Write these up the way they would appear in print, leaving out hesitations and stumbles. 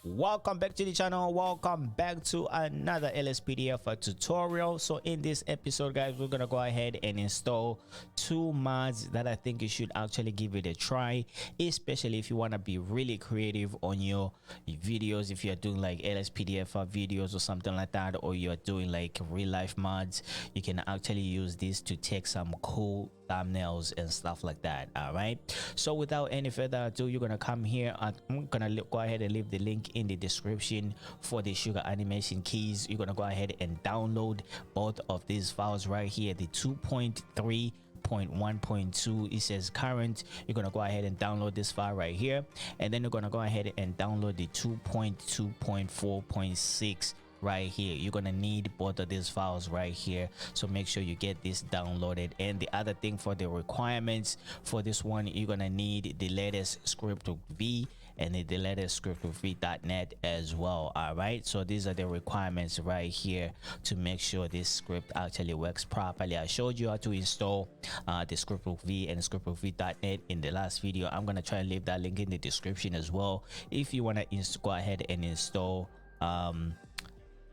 Welcome back to the channel. Welcome back to another LSPDFR tutorial. So in this episode, guys, we're gonna go ahead and install two mods that I think you should actually give it a try, especially if you want to be really creative on your videos. If you're doing like LSPDFR videos or something like that, or you're doing like real life mods, you can actually use this to take some cool thumbnails and stuff like that. All right, so without any further ado, you're gonna come here. I'm gonna go ahead and leave the link in the description for the SugarAnimation keys. You're gonna go ahead and download both of these files right here, the 2.3.1.2. it says current. You're gonna go ahead and download this file right here, and then you're gonna go ahead and download the 2.2.4.6 right here. You're gonna need both of these files right here, so make sure you get this downloaded. And the other thing for the requirements for this one, you're gonna need the latest script v and the latest script v.net as well. All right, so these are the requirements right here to make sure this script actually works properly. I showed you how to install the script v and script v.net in the last video. I'm gonna try and leave that link in the description as well if you want to go ahead and install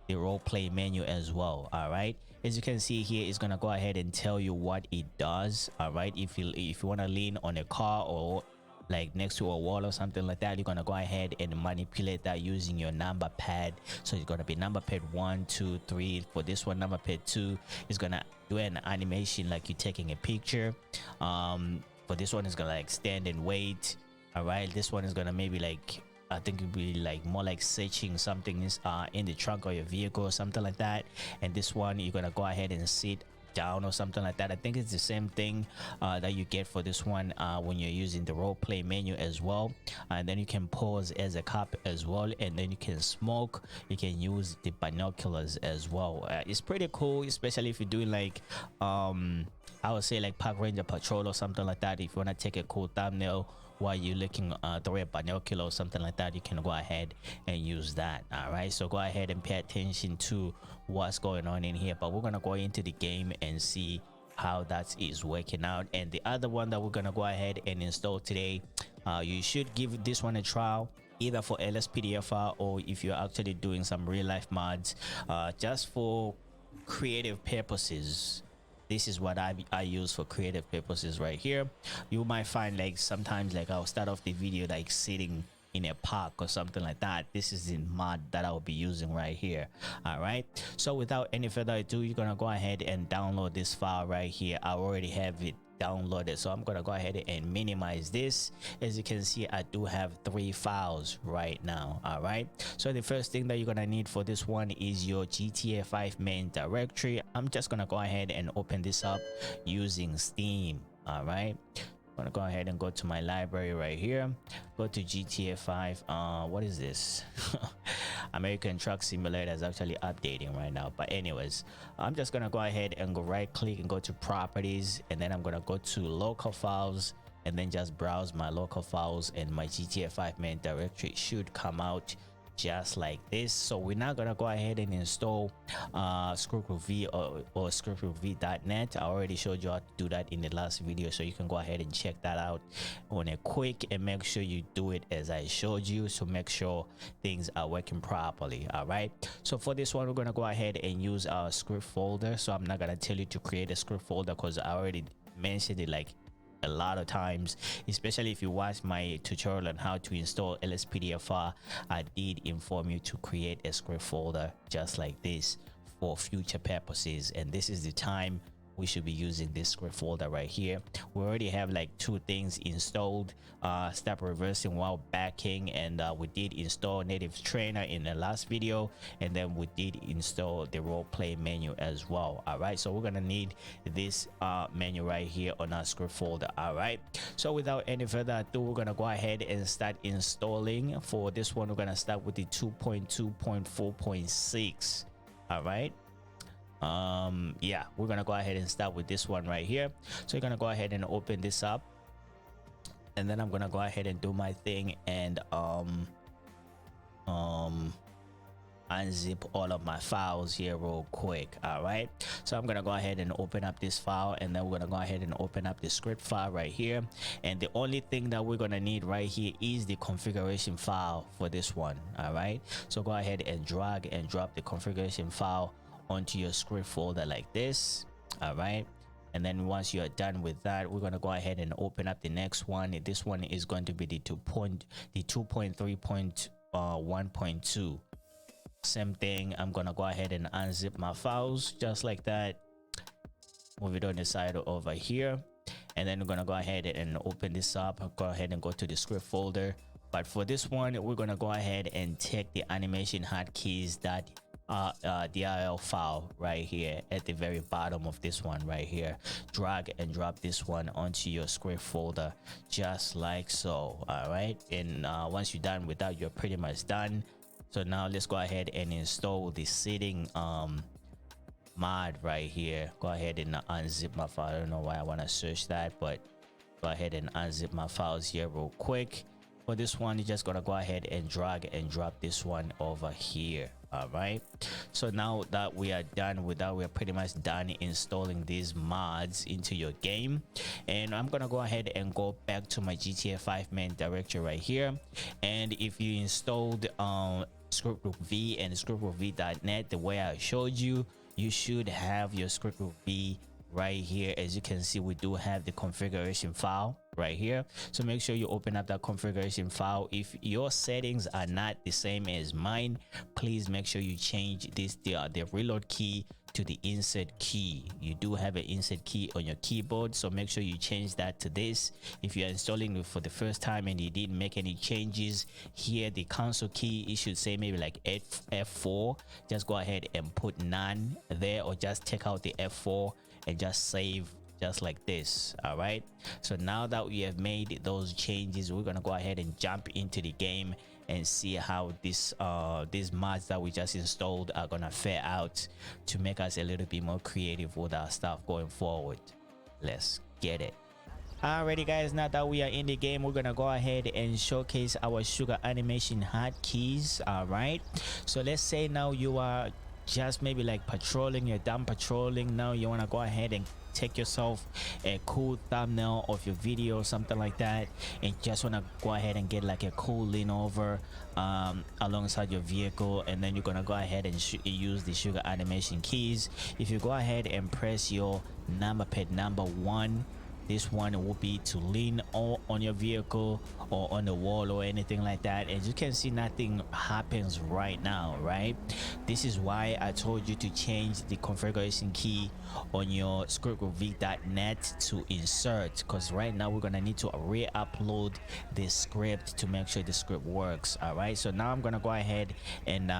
the role play menu as well. All right, as you can see here, it's gonna go ahead and tell you what it does. All right, if you want to lean on a car or like next to a wall or something like that, you're gonna go ahead and manipulate that using your number pad. So it's gonna be number pad 1, 2, 3. For this one, number pad 2 is gonna do an animation like you're taking a picture. For this one, is gonna like stand and wait. All right, this one is gonna maybe like, I think it'd be like more like searching something is in the trunk of your vehicle or something like that. And this one, you're gonna go ahead and sit down or something like that. I think it's the same thing that you get for this one when you're using the role play menu as well. And then you can pause as a cop as well, and then you can smoke. You can use the binoculars as well. It's pretty cool, especially if you're doing like I would say like park ranger patrol or something like that. If you want to take a cool thumbnail while you're looking through a binocular or something like that, you can go ahead and use that. All right, so go ahead and pay attention to what's going on in here, but we're gonna go into the game and see how that is working out. And the other one that we're gonna go ahead and install today, you should give this one a trial either for LSPDFR or if you're actually doing some real life mods, just for creative purposes. This is what I use for creative purposes right here. You might find like sometimes like I'll start off the video like sitting in a park or something like that. This is the mod that I'll be using right here. All right, so without any further ado, you're gonna go ahead and download this file right here. I already have it downloaded, so I'm gonna go ahead and minimize this. As you can see, I do have 3 files right now. All right, so the first thing that you're gonna need for this one is your GTA5 main directory. I'm just gonna go ahead and open this up using Steam. All right, I'm gonna go ahead and go to my library right here, go to GTA5. What is this? American Truck Simulator is actually updating right now, but anyways, I'm just gonna go ahead and go right click and go to properties, and then I'm gonna go to local files, and then just browse my local files, and my GTA5 main directory should come out just like this. So we're now gonna go ahead and install script.v or script.v.net. I already showed you how to do that in the last video, so you can go ahead and check that out on a quick, and make sure you do it as I showed you, so make sure things are working properly. All right, so for this one, we're gonna go ahead and use our script folder. So I'm not gonna tell you to create a script folder because I already mentioned it like a lot of times, especially if you watch my tutorial on how to install LSPDFR. I did inform you to create a script folder just like this for future purposes, and this is the time we should be using this script folder right here. We already have like 2 things installed, stop reversing while backing, and we did install native trainer in the last video, and then we did install the role play menu as well. All right, so we're gonna need this menu right here on our script folder. All right, so without any further ado, we're gonna go ahead and start installing. For this one, we're gonna start with the 2.2.4.6. all right, yeah, we're gonna go ahead and start with this one right here. So you're gonna go ahead and open this up, and then I'm gonna go ahead and do my thing and unzip all of my files here real quick. All right, so I'm gonna go ahead and open up this file, and then we're gonna go ahead and open up the script file right here. And the only thing that we're gonna need right here is the configuration file for this one. All right, so go ahead and drag and drop the configuration file onto your script folder like this. All right, and then once you're done with that, we're going to go ahead and open up the next one. This one is going to be the 2.3.1.2. Same thing. I'm going to go ahead and unzip my files just like that. Move it on the side over here, and then we're going to go ahead and open this up. Go ahead and go to the script folder. But for this one, we're going to go ahead and take the animation hotkeys DLL file right here at the very bottom of this one right here. Drag and drop this one onto your script folder just like so. All right, and once you're done with that, you're pretty much done. So now let's go ahead and install the seeding mod right here. Go ahead and unzip my file. I don't know why I want to search that, but go ahead and unzip my files here real quick. For this one, you're just gonna go ahead and drag and drop this one over here. All right, so now that we are done with that, we're pretty much done installing these mods into your game. And I'm gonna go ahead and go back to my GTA5 main directory right here. And if you installed scriptbookv and scriptbookv.net the way I showed you, you should have your scriptbookv right here. As you can see, we do have the configuration file right here, so make sure you open up that configuration file. If your settings are not the same as mine, please make sure you change this the reload key to the insert key. You do have an insert key on your keyboard, so make sure you change that to this. If you're installing it for the first time and you didn't make any changes here, the console key, it should say maybe like F4. Just go ahead and put none there, or just take out the F4 and just save just like this. All right, so now that we have made those changes, we're gonna go ahead and jump into the game and see how these mods that we just installed are gonna fare out to make us a little bit more creative with our stuff going forward. Let's get it. Alrighty guys, now that we are in the game, we're gonna go ahead and showcase our SugarAnimation hotkeys. All right, so let's say now you are just maybe like patrolling, you're done patrolling, now you want to go ahead and take yourself a cool thumbnail of your video or something like that, and just want to go ahead and get like a cool lean over alongside your vehicle. And then you're gonna go ahead and use the SugarAnimation keys. If you go ahead and press your number pad number 1, this one will be to lean on your vehicle or on the wall or anything like that. As you can see, nothing happens right now, right? This is why I told you to change the configuration key on your scriptbookv.net to insert, because right now we're gonna need to re-upload this script to make sure the script works. All right, so now I'm gonna go ahead and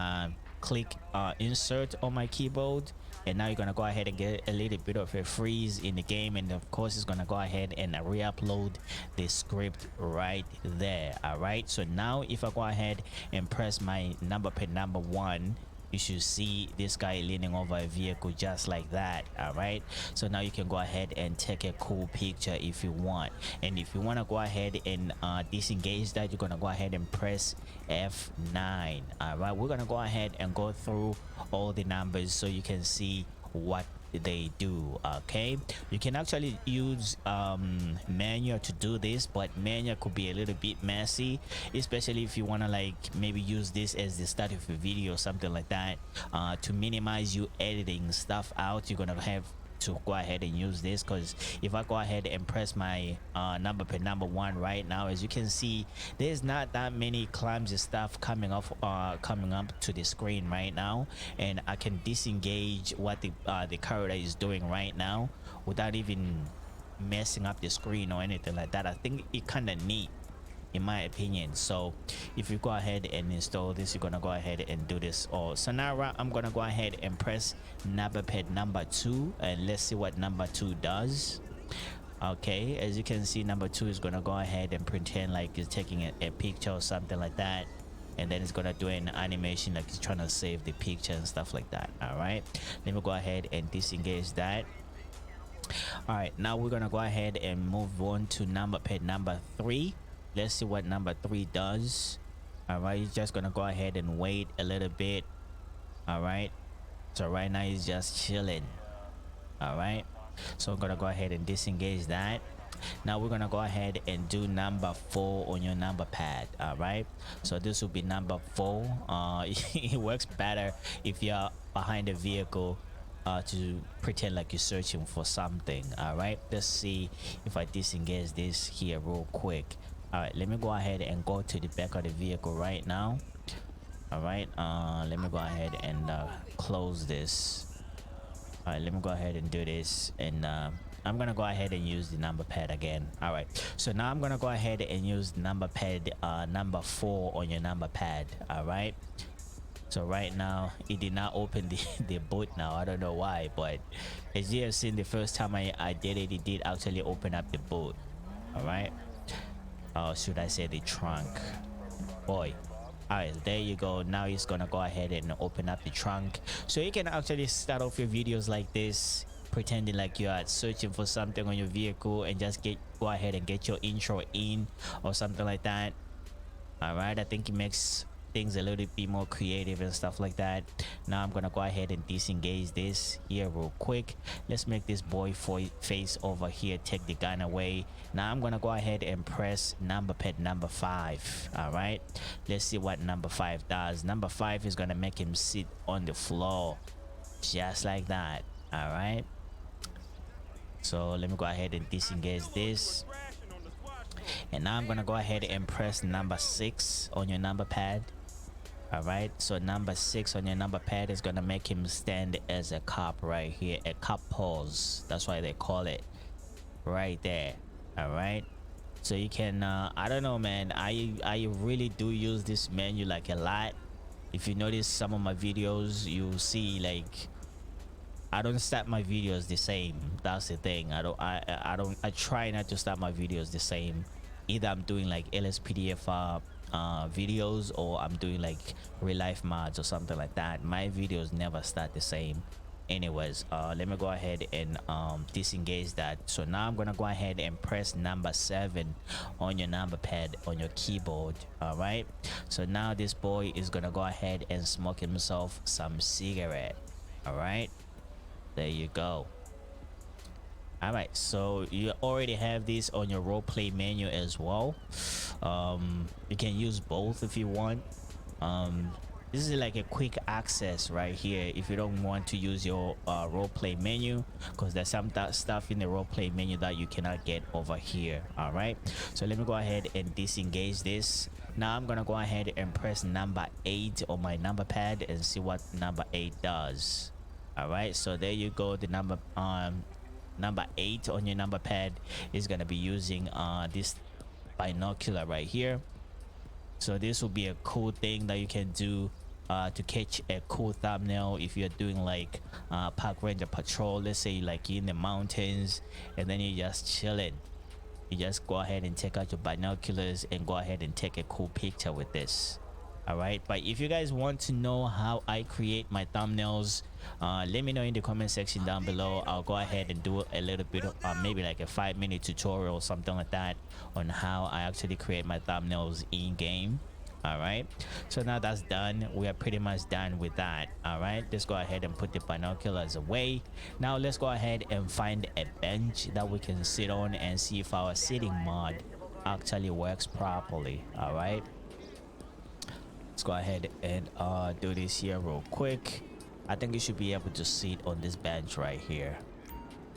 click insert on my keyboard, and now you're gonna go ahead and get a little bit of a freeze in the game, and of course it's gonna go ahead and re-upload the script right there. All right, so now if I go ahead and press my number pad number 1, you should see this guy leaning over a vehicle just like that. All right, so now you can go ahead and take a cool picture if you want. And if you want to go ahead and disengage that, you're gonna go ahead and press F9. All right, we're gonna go ahead and go through all the numbers so you can see what they do. Okay, you can actually use manual to do this, but manual could be a little bit messy, especially if you want to like maybe use this as the start of a video or something like that. To minimize you editing stuff out, you're gonna have to go ahead and use this, because if I go ahead and press my number pad number 1 right now, as you can see, there's not that many clumsy stuff coming up to the screen right now, and I can disengage what the character is doing right now without even messing up the screen or anything like that. I think it kind of neat in my opinion. So if you go ahead and install this, you're gonna go ahead and do this all. So now I'm gonna go ahead and press number pad number 2, and let's see what number 2 does. Okay, as you can see, number 2 is gonna go ahead and pretend like it's taking a picture or something like that, and then it's gonna do an animation like it's trying to save the picture and stuff like that. All right, let me go ahead and disengage that. All right, now we're gonna go ahead and move on to number pad number 3. Let's see what number 3 does. All right, you're just gonna go ahead and wait a little bit All right, so right now he's just chilling. All right, so I'm gonna go ahead and disengage that. Now we're gonna go ahead and do number 4 on your number pad. All right, so this will be number 4. It works better if you're behind a vehicle, to pretend like you're searching for something. All right, let's see if I disengage this here real quick. All right, let me go ahead and go to the back of the vehicle right now. All right, let me go ahead and close this. All right, let me go ahead and do this, and I'm gonna go ahead and use the number pad again. All right, so now I'm gonna go ahead and use number pad number 4 on your number pad. All right, so right now it did not open the the boot. Now I don't know why, but as you have seen, the first time I did it, it did actually open up the boot. All right, should I say the trunk? Boy. All right, there you go. Now it's gonna go ahead and open up the trunk, so you can actually start off your videos like this, pretending like you are searching for something on your vehicle, and just go ahead and get your intro in or something like that. All right, I think it makes things a little bit more creative and stuff like that. Now I'm gonna go ahead and disengage this here real quick. Let's make this boy face over here, take the gun away. Now I'm gonna go ahead and press number pad number 5. All right, let's see what number 5 does. Number 5 is gonna make him sit on the floor just like that. All right, so let me go ahead and disengage this, and now I'm gonna go ahead and press number 6 on your number pad. All right, so number 6 on your number pad is gonna make him stand as a cop right here, a cop pose. That's why they call it right there. All right, so you can I don't know, man, I really do use this menu like a lot. If you notice some of my videos, you see like I don't start my videos the same. That's the thing. I try not to start my videos the same. Either I'm doing like LSPDFR videos, or I'm doing like real life mods or something like that. My videos never start the same. Anyways, let me go ahead and disengage that. So now I'm gonna go ahead and press number 7 on your number pad on your keyboard. All right, so now this boy is gonna go ahead and smoke himself some cigarette. All right, there you go. All right, so you already have this on your role play menu as well. You can use both if you want. This is like a quick access right here if you don't want to use your role play menu, because there's some stuff in the role play menu that you cannot get over here. All right, so let me go ahead and disengage this. Now I'm gonna go ahead and press number 8 on my number pad and see what number 8 does. All right, so there you go. The number 8 on your number pad is going to be using this binocular right here. So this will be a cool thing that you can do to catch a cool thumbnail if you're doing like park ranger patrol. Let's say like you're in the mountains and then you're just chilling. You just go ahead and take out your binoculars and go ahead and take a cool picture with this. All right, but if you guys want to know how I create my thumbnails, let me know in the comment section down below. I'll go ahead and do a little bit of maybe like a 5-minute tutorial or something like that on how I actually create my thumbnails in game. All right, so now that's done. We are pretty much done with that. All right, let's go ahead and put the binoculars away. Now let's go ahead and find a bench that we can sit on and see if our sitting mod actually works properly. All right, let's go ahead and do this here real quick. I think you should be able to sit on this bench right here.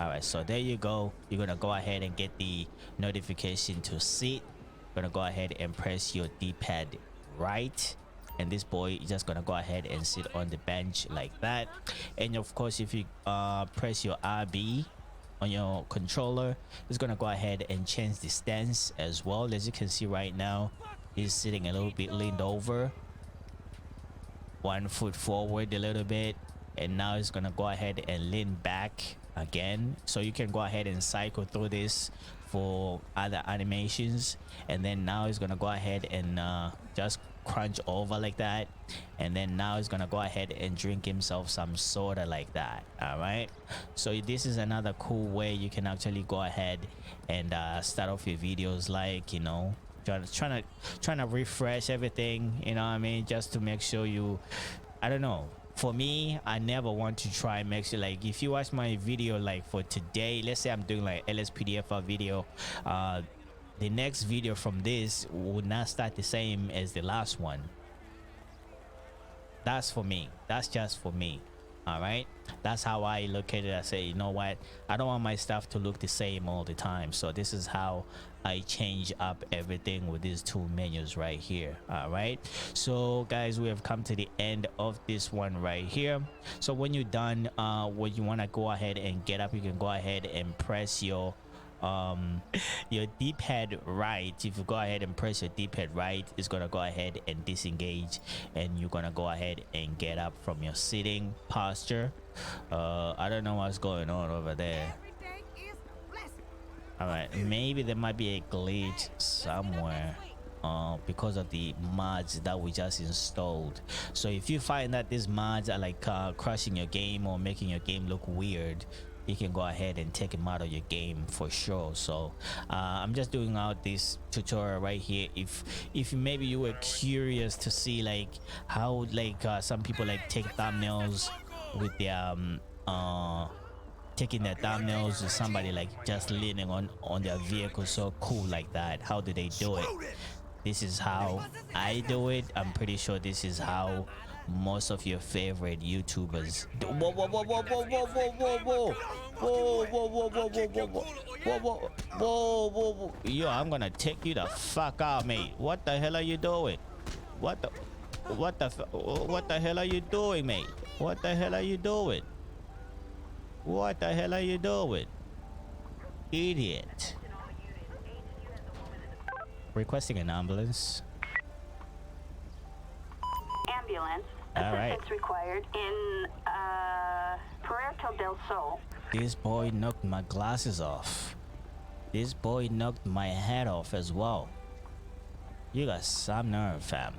All right, so there you go. You're gonna go ahead and get the notification to sit. You're gonna go ahead and press your D-pad right, and this boy is just gonna go ahead and sit on the bench like that. And of course, if you press your RB on your controller, it's gonna go ahead and change the stance as well. As you can see right now, he's sitting a little bit leaned over, 1 foot forward a little bit, and now he's gonna go ahead and lean back again. So you can go ahead and cycle through this for other animations, and then now he's gonna go ahead and just crunch over like that, and then now he's gonna go ahead and drink himself some soda like that. All right, so this is another cool way you can actually go ahead and start off your videos, like, you know, trying to refresh everything, you know what I mean, just to make sure you, I don't know, for me, I never want to try and make sure, like, if you watch my video like for today, let's say I'm doing like LSPDFR video, the next video from this would not start the same as the last one. That's for me. That's just for me. All right, that's how I look at it. I say, you know what, I don't want my stuff to look the same all the time, so this is how I change up everything with these two menus right here. All right, so guys, we have come to the end of this one right here. So when you're done, when you want to go ahead and get up, you can go ahead and press your d-pad right. If you go ahead and press your d-pad right, it's gonna go ahead and disengage, and you're gonna go ahead and get up from your sitting posture. I don't know what's going on over there. All right, maybe there might be a glitch somewhere because of the mods that we just installed. So if you find that these mods are like crushing your game or making your game look weird, you can go ahead and take them out of your game for sure. So I'm just doing out this tutorial right here. If maybe you were curious to see like how like some people like take thumbnails with their taking their thumbnails with somebody like just leaning on their vehicle, so cool like that, how do they do it? This is how I do it. I'm pretty sure this is how most of your favorite YouTubers do. Whoa, whoa, whoa, whoa, whoa, whoa, whoa, whoa, whoa, whoa, whoa, whoa, whoa, whoa, whoa, whoa, whoa, whoa, whoa. Yo, I'm gonna take you the fuck out, mate. What the hell are you doing? What the hell are you doing, mate? What the hell are you doing? What the hell are you doing, idiot? Requesting an ambulance. Ambulance. All right. Assistance required in Puerto del Sol. This boy knocked my glasses off. This boy knocked my head off as well. You got some nerve, fam.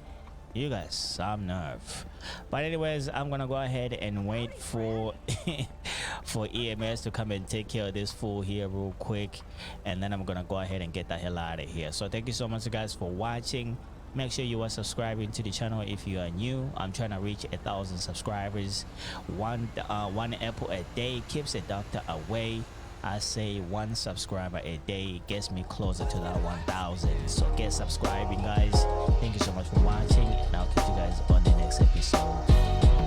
You got some nerve. But anyways, I'm gonna go ahead and wait for for EMS to come and take care of this fool here real quick, and then I'm gonna go ahead and get the hell out of here. So thank you so much guys for watching. Make sure you are subscribing to the channel if you are new. I'm trying to reach 1,000 subscribers. One apple a day keeps the doctor away. I say 1 subscriber a day gets me closer to that 1,000. So get subscribing guys. Thank you so much for watching, and I'll catch you guys on the next episode.